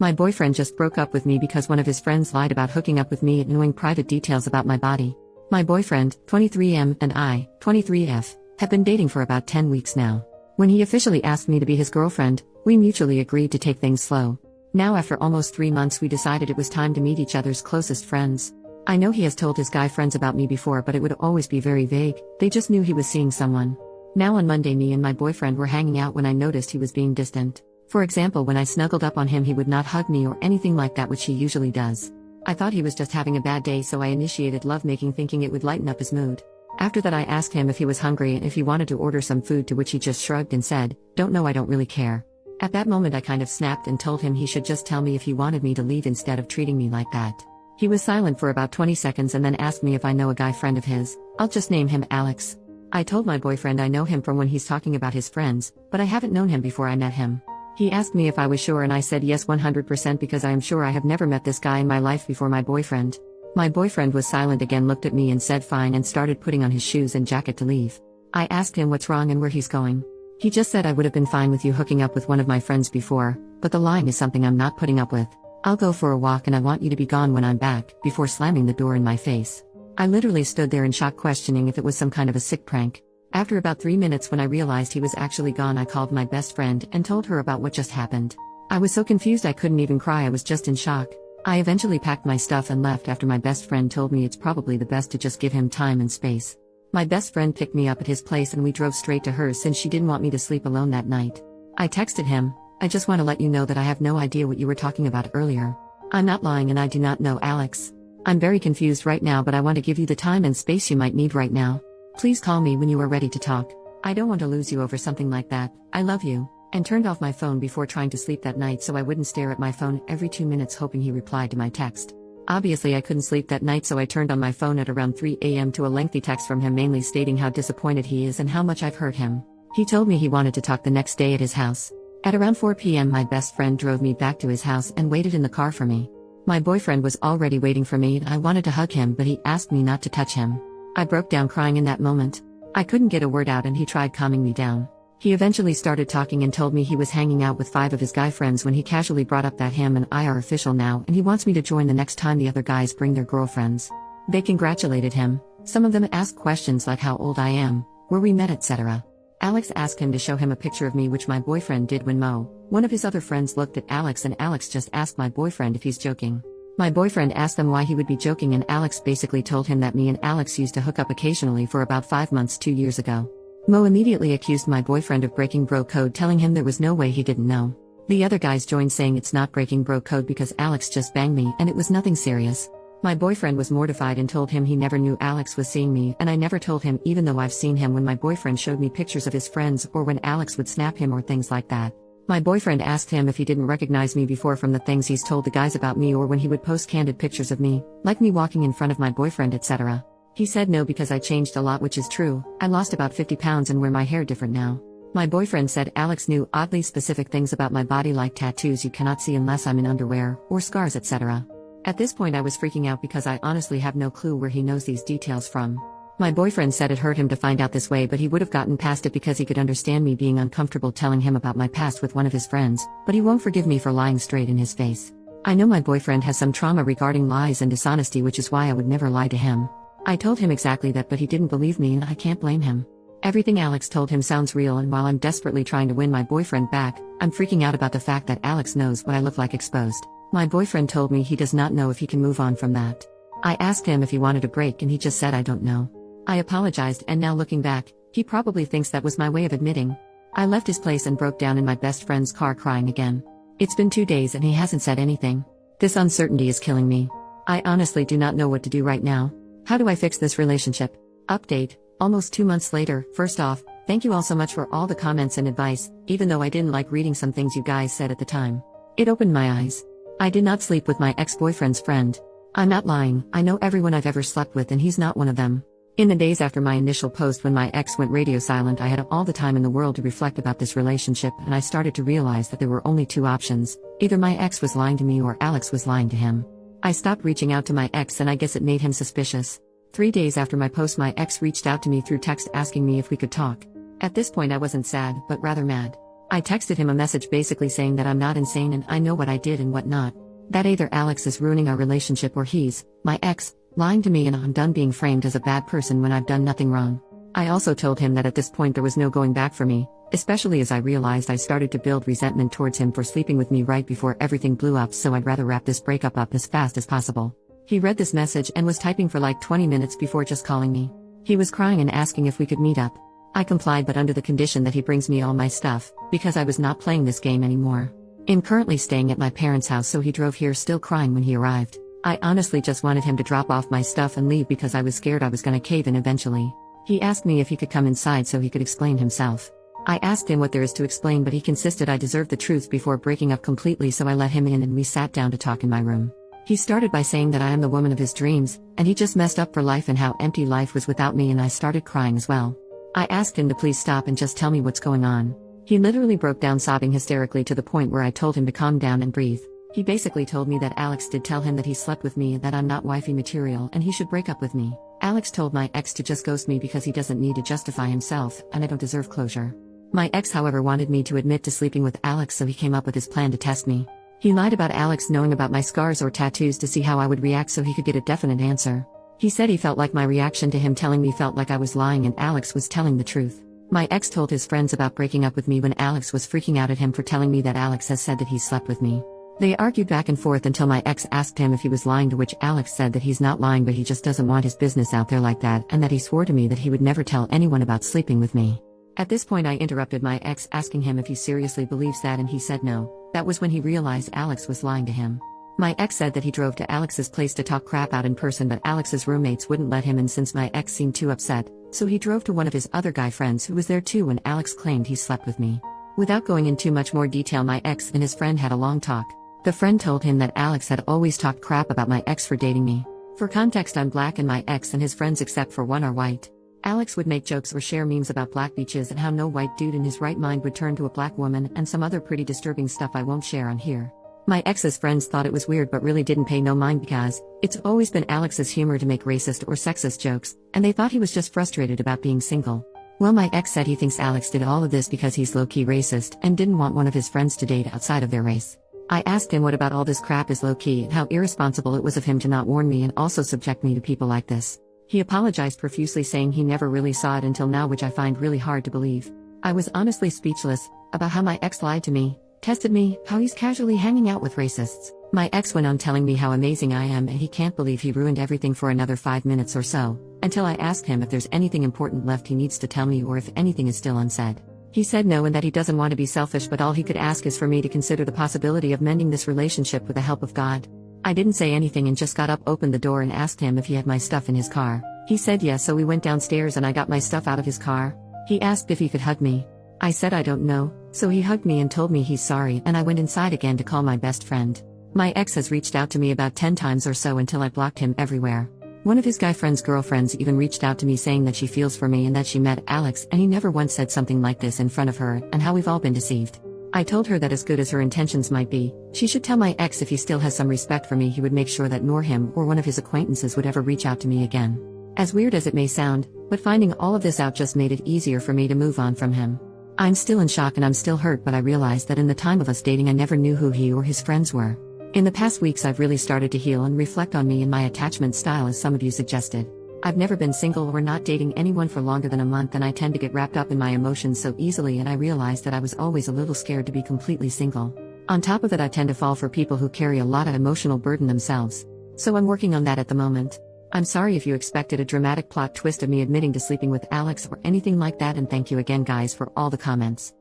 My boyfriend just broke up with me because one of his friends lied about hooking up with me and knowing private details about my body. My boyfriend, 23M, and I, 23F, have been dating for about 10 weeks now. When he officially asked me to be his girlfriend, we mutually agreed to take things slow. Now after almost 3 months we decided it was time to meet each other's closest friends. I know he has told his guy friends about me before, but it would always be very vague. They just knew he was seeing someone. Now on Monday me and my boyfriend were hanging out when I noticed he was being distant. For example, when I snuggled up on him he would not hug me or anything like that, which he usually does. I thought he was just having a bad day, so I initiated lovemaking thinking it would lighten up his mood. After that I asked him if he was hungry and if he wanted to order some food, to which he just shrugged and said, "Don't know, I don't really care." At that moment I kind of snapped and told him he should just tell me if he wanted me to leave instead of treating me like that. He was silent for about 20 seconds and then asked me if I know a guy friend of his. I'll just name him Alex. I told my boyfriend I know him from when he's talking about his friends, but I haven't known him before I met him. He asked me if I was sure and I said yes 100% because I am sure I have never met this guy in my life before my boyfriend. My boyfriend was silent again, looked at me and said fine, and started putting on his shoes and jacket to leave. I asked him what's wrong and where he's going. He just said, "I would have been fine with you hooking up with one of my friends before, but the lying is something I'm not putting up with. I'll go for a walk and I want you to be gone when I'm back," before slamming the door in my face. I literally stood there in shock, questioning if it was some kind of a sick prank. After about 3 minutes, when I realized he was actually gone, I called my best friend and told her about what just happened. I was so confused I couldn't even cry, I was just in shock. I eventually packed my stuff and left after my best friend told me it's probably the best to just give him time and space. My best friend picked me up at his place and we drove straight to hers since she didn't want me to sleep alone that night. I texted him, "I just want to let you know that I have no idea what you were talking about earlier. I'm not lying and I do not know Alex. I'm very confused right now, but I want to give you the time and space you might need right now. Please call me when you are ready to talk. I don't want to lose you over something like that. I love you," and turned off my phone before trying to sleep that night so I wouldn't stare at my phone every 2 minutes hoping he replied to my text. Obviously I couldn't sleep that night, so I turned on my phone at around 3 a.m. to a lengthy text from him mainly stating how disappointed he is and how much I've hurt him. He told me he wanted to talk the next day at his house. At around 4 p.m. my best friend drove me back to his house and waited in the car for me. My boyfriend was already waiting for me and I wanted to hug him, but he asked me not to touch him. I broke down crying in that moment. I couldn't get a word out and he tried calming me down. He eventually started talking and told me he was hanging out with 5 of his guy friends when he casually brought up that him and I are official now and he wants me to join the next time the other guys bring their girlfriends. They congratulated him. Some of them asked questions like how old I am, where we met, etc. Alex asked him to show him a picture of me, which my boyfriend did when Mo, one of his other friends, looked at Alex and Alex just asked my boyfriend if he's joking. My boyfriend asked them why he would be joking and Alex basically told him that me and Alex used to hook up occasionally for about 5 months 2 years ago. Mo immediately accused my boyfriend of breaking bro code, telling him there was no way he didn't know. The other guys joined saying it's not breaking bro code because Alex just banged me and it was nothing serious. My boyfriend was mortified and told him he never knew Alex was seeing me, and I never told him, even though I've seen him when my boyfriend showed me pictures of his friends or when Alex would snap him or things like that. My boyfriend asked him if he didn't recognize me before from the things he's told the guys about me or when he would post candid pictures of me, like me walking in front of my boyfriend, etc. He said no because I changed a lot, which is true. I lost about 50 pounds and wear my hair different now. My boyfriend said Alex knew oddly specific things about my body, like tattoos you cannot see unless I'm in underwear, or scars, etc. At this point I was freaking out because I honestly have no clue where he knows these details from. My boyfriend said it hurt him to find out this way, but he would have gotten past it because he could understand me being uncomfortable telling him about my past with one of his friends, but he won't forgive me for lying straight in his face. I know my boyfriend has some trauma regarding lies and dishonesty, which is why I would never lie to him. I told him exactly that, but he didn't believe me and I can't blame him. Everything Alex told him sounds real, and while I'm desperately trying to win my boyfriend back, I'm freaking out about the fact that Alex knows what I look like exposed. My boyfriend told me he does not know if he can move on from that. I asked him if he wanted a break and he just said I don't know. I apologized, and now looking back, he probably thinks that was my way of admitting. I left his place and broke down in my best friend's car crying again. It's been 2 days and he hasn't said anything. This uncertainty is killing me. I honestly do not know what to do right now. How do I fix this relationship? Update, almost 2 months later. First off, thank you all so much for all the comments and advice, even though I didn't like reading some things you guys said at the time. It opened my eyes. I did not sleep with my ex-boyfriend's friend. I'm not lying, I know everyone I've ever slept with and he's not one of them. In the days after my initial post when my ex went radio silent, I had all the time in the world to reflect about this relationship, and I started to realize that there were only 2 options. Either my ex was lying to me or Alex was lying to him. I stopped reaching out to my ex and I guess it made him suspicious. 3 days after my post, my ex reached out to me through text asking me if we could talk. At this point I wasn't sad, but rather mad. I texted him a message basically saying that I'm not insane and I know what I did and what not. That either Alex is ruining our relationship or he's, my ex, lying to me and I'm done being framed as a bad person when I've done nothing wrong. I also told him that at this point there was no going back for me, especially as I realized I started to build resentment towards him for sleeping with me right before everything blew up, so I'd rather wrap this breakup up as fast as possible. He read this message and was typing for like 20 minutes before just calling me. He was crying and asking if we could meet up. I complied, but under the condition that he brings me all my stuff, because I was not playing this game anymore. I'm currently staying at my parents' house, so he drove here still crying when he arrived. I honestly just wanted him to drop off my stuff and leave because I was scared I was gonna cave in eventually. He asked me if he could come inside so he could explain himself. I asked him what there is to explain, but he insisted I deserved the truth before breaking up completely, so I let him in and we sat down to talk in my room. He started by saying that I am the woman of his dreams, and he just messed up for life and how empty life was without me, and I started crying as well. I asked him to please stop and just tell me what's going on. He literally broke down sobbing hysterically to the point where I told him to calm down and breathe. He basically told me that Alex did tell him that he slept with me and that I'm not wifey material and he should break up with me. Alex told my ex to just ghost me because he doesn't need to justify himself and I don't deserve closure. My ex, however, wanted me to admit to sleeping with Alex, so he came up with his plan to test me. He lied about Alex knowing about my scars or tattoos to see how I would react so he could get a definite answer. He said he felt like my reaction to him telling me felt like I was lying and Alex was telling the truth. My ex told his friends about breaking up with me when Alex was freaking out at him for telling me that Alex has said that he slept with me. They argued back and forth until my ex asked him if he was lying, to which Alex said that he's not lying, but he just doesn't want his business out there like that, and that he swore to me that he would never tell anyone about sleeping with me. At this point I interrupted my ex, asking him if he seriously believes that, and he said no. That was when he realized Alex was lying to him. My ex said that he drove to Alex's place to talk crap out in person, but Alex's roommates wouldn't let him in since my ex seemed too upset, so he drove to one of his other guy friends who was there too when Alex claimed he slept with me. Without going into much more detail, my ex and his friend had a long talk. The friend told him that Alex had always talked crap about my ex for dating me. For context, I'm black and my ex and his friends except for one are white. Alex would make jokes or share memes about black beaches and how no white dude in his right mind would turn to a black woman, and some other pretty disturbing stuff I won't share on here. My ex's friends thought it was weird but really didn't pay no mind because it's always been Alex's humor to make racist or sexist jokes, and they thought he was just frustrated about being single. Well, my ex said he thinks Alex did all of this because he's low-key racist and didn't want one of his friends to date outside of their race. I asked him what about all this crap is low-key and how irresponsible it was of him to not warn me and also subject me to people like this. He apologized profusely, saying he never really saw it until now, which I find really hard to believe. I was honestly speechless about how my ex lied to me, tested me, how he's casually hanging out with racists. My ex went on telling me how amazing I am and he can't believe he ruined everything for another 5 minutes or so, until I asked him if there's anything important left he needs to tell me or if anything is still unsaid. He said no and that he doesn't want to be selfish, but all he could ask is for me to consider the possibility of mending this relationship with the help of God. I didn't say anything and just got up, opened the door and asked him if he had my stuff in his car. He said yes, so we went downstairs and I got my stuff out of his car. He asked if he could hug me. I said I don't know, so he hugged me and told me he's sorry, and I went inside again to call my best friend. My ex has reached out to me about 10 times or so until I blocked him everywhere. One of his guy friend's girlfriends even reached out to me saying that she feels for me and that she met Alex and he never once said something like this in front of her, and how we've all been deceived. I told her that as good as her intentions might be, she should tell my ex if he still has some respect for me, he would make sure that nor him or one of his acquaintances would ever reach out to me again. As weird as it may sound, but finding all of this out just made it easier for me to move on from him. I'm still in shock and I'm still hurt, but I realized that in the time of us dating I never knew who he or his friends were. In the past weeks I've really started to heal and reflect on me and my attachment style, as some of you suggested. I've never been single or not dating anyone for longer than a month, and I tend to get wrapped up in my emotions so easily, and I realized that I was always a little scared to be completely single. On top of it, I tend to fall for people who carry a lot of emotional burden themselves. So I'm working on that at the moment. I'm sorry if you expected a dramatic plot twist of me admitting to sleeping with Alex or anything like that, and thank you again guys for all the comments.